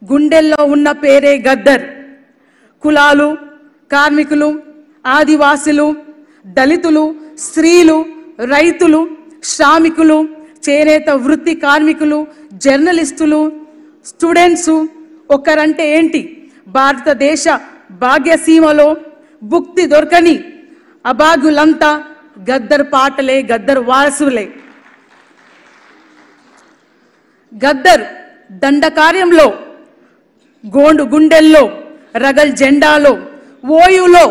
గుండెల్లో ఉన్న పేరే గద్దర్. కులాలు, కార్మికులు, ఆదివాసులు, దళితులు, స్త్రీలు, రైతులు, శ్రామికులు, చేనేత వృత్తి కార్మికులు, జర్నలిస్టులు, స్టూడెంట్స్ ఒకరంటే ఏంటి? భారతదేశ భాగ్యసీమలో భుక్తి దొరకని అభాగ్యులంతా గద్దర్ పాటలే, గద్దర్ వారసులే. గద్దర్ దండకార్యంలో, గోండు గుండెల్లో, రగల్ జెండాలో, ఓయూలో,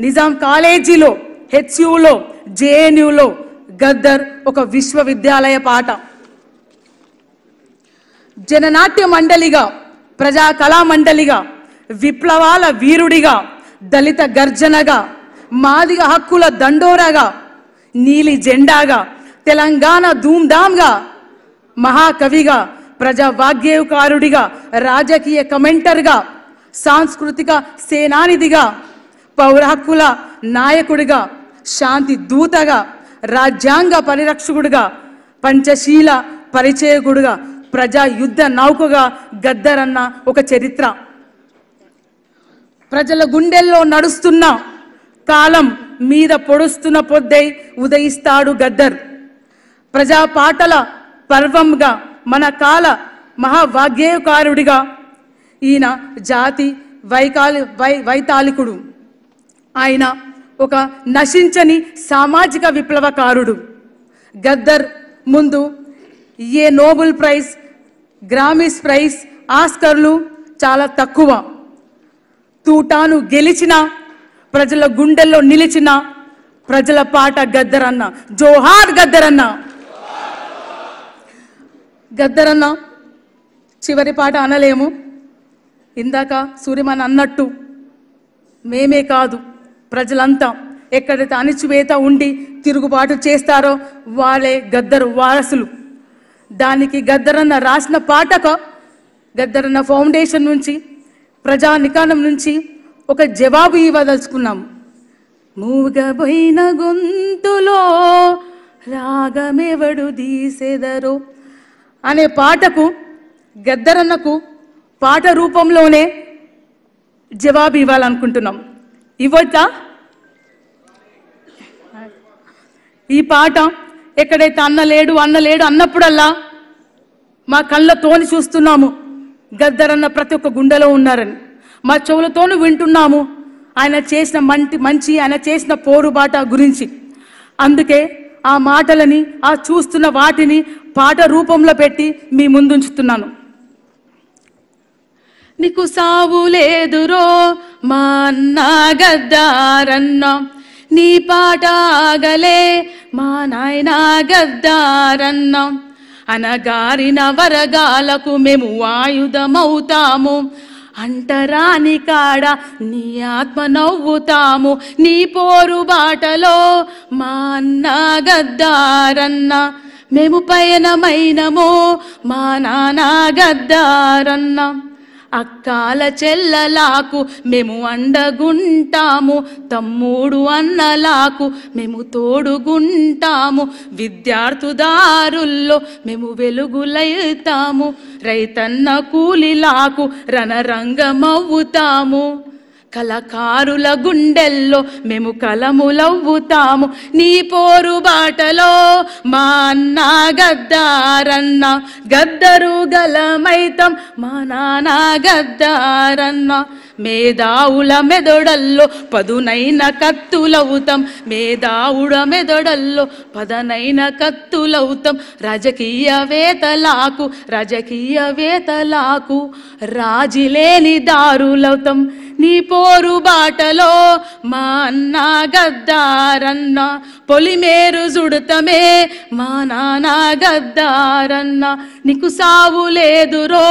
నిజాం కాలేజీలో, హెచ్యులో, జేఎన్యులో గద్దర్ ఒక విశ్వవిద్యాలయ పాట. జననాట్య మండలిగా, ప్రజా కళా మండలిగా, విప్లవాల వీరుడిగా, దళిత గర్జనగా, మాదిగ హక్కుల దండోరగా, నీలి జెండాగా, తెలంగాణ ధూమ్ధామ్గా, మహాకవిగా, ప్రజా వాగ్గేయకారుడిగా, రాజకీయ కమెంటర్గా, సాంస్కృతిక సేనానిధిగా, పౌర హక్కుల నాయకుడిగా, శాంతి దూతగా, రాజ్యాంగ పరిరక్షకుడిగా, పంచశీల పరిచయకుడిగా, ప్రజా యుద్ధ నౌకగా గద్దర్ అన్న ఒక చరిత్ర. ప్రజల గుండెల్లో నడుస్తున్న, కాలం మీద పొడుస్తున్న పొద్దై ఉదయిస్తాడు గద్దర్. ప్రజా పాటల పర్వంగా, మన కాల మహావాగ్గేయకారుడిగా ఈయన జాతి వైతాళికుడు. ఆయన ఒక నశించని సామాజిక విప్లవకారుడు. గద్దర్ ముందు ఏ నోబెల్ ప్రైజ్, గ్రామీస్ ప్రైజ్, ఆస్కర్లు చాలా తక్కువ. తూటాను గెలిచిన, ప్రజల గుండెల్లో నిలిచిన ప్రజల పాట గద్దర్ అన్న. జోహార్ గద్దర్ అన్న. గద్దర్ అన్న చివరి పాట అనలేము. ఇందాక సూర్యమన్ అన్నట్టు మేమే కాదు, ప్రజలంతా ఎక్కడైతే అణిచివేత ఉండి తిరుగుబాటు చేస్తారో వాళ్ళే గద్దర్ వారసులు. దానికి గద్దరన్న రాసిన పాటక, గద్దరన్న ఫౌండేషన్ నుంచి, ప్రజానికానం నుంచి ఒక జవాబు ఇవ్వదలుచుకున్నాం. మూగబోయిన గొంతులో రాగమెవడు తీసెదరో అనే పాటకు, గద్దరన్నకు పాట రూపంలోనే జవాబు ఇవ్వాలనుకుంటున్నాం. ఇవ్వచ్చా? ఈ పాట ఎక్కడైతే అన్నలేడు అన్నప్పుడల్లా మా కళ్ళతోని చూస్తున్నాము గద్దరన్న ప్రతి ఒక్క గుండెలో ఉన్నారని. మా చెవులతోనూ వింటున్నాము ఆయన చేసిన మంచి ఆయన చేసిన పోరుబాట గురించి. అందుకే ఆ మాటలని, ఆ చూస్తున్న వాటిని పాట రూపంలో పెట్టి మీ ముందుంచుతున్నాను. నీకు సావు లేదురో మా అన్న గద్దారన్న, నీ పాట ఆగలే మా నాయన గద్దారన్న. అనగారిన వరగాలకు మేము ఆయుధమవుతాము, అంటరాని కాడ నీ ఆత్మ నవ్వుతాము. నీ పోరు బాటలో మా అన్న గద్దారన్న, మేము పయనమైనమో మా నాన్న గద్దారన్న. అక్కాల చెల్లలాకు మేము అండగుంటాము, తమ్ముడు అన్నలాకు మేము తోడుగుంటాము. విద్యార్థుదారుల్లో మేము వెలుగులైతాము, రైతన్న కూలిలాకు రణరంగమవుతాము. కళకారుల గుండెల్లో మేము కలములవ్వుతాము. నీ పోరు బాటలో మా అన్న గద్దారన్న, గద్దరు గలమైతం మా నాన్న గద్దారన్న. మేధావుల మెదడల్లో పదునైన కత్తులవుతాం, మేధావుల మెదడల్లో పదనైన కత్తులవుతాం. రాజకీయవేత్తలకు రాజీలేని దారులవుతాం. నీ పోరు బాటలో మా అన్న గద్దారన్న, పొలిమేరు జుడతమే మా నాన్న గద్దారన్న. నీకు సావు లేదురో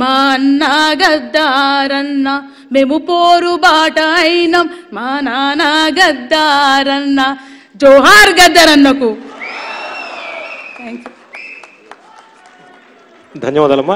మా అన్న గద్దారన్న, మేము పోరు బాట అయినాం మా నాన్న గద్దారన్న. జోహార్ గద్దరన్నకు. ధన్యవాదాలమ్మా.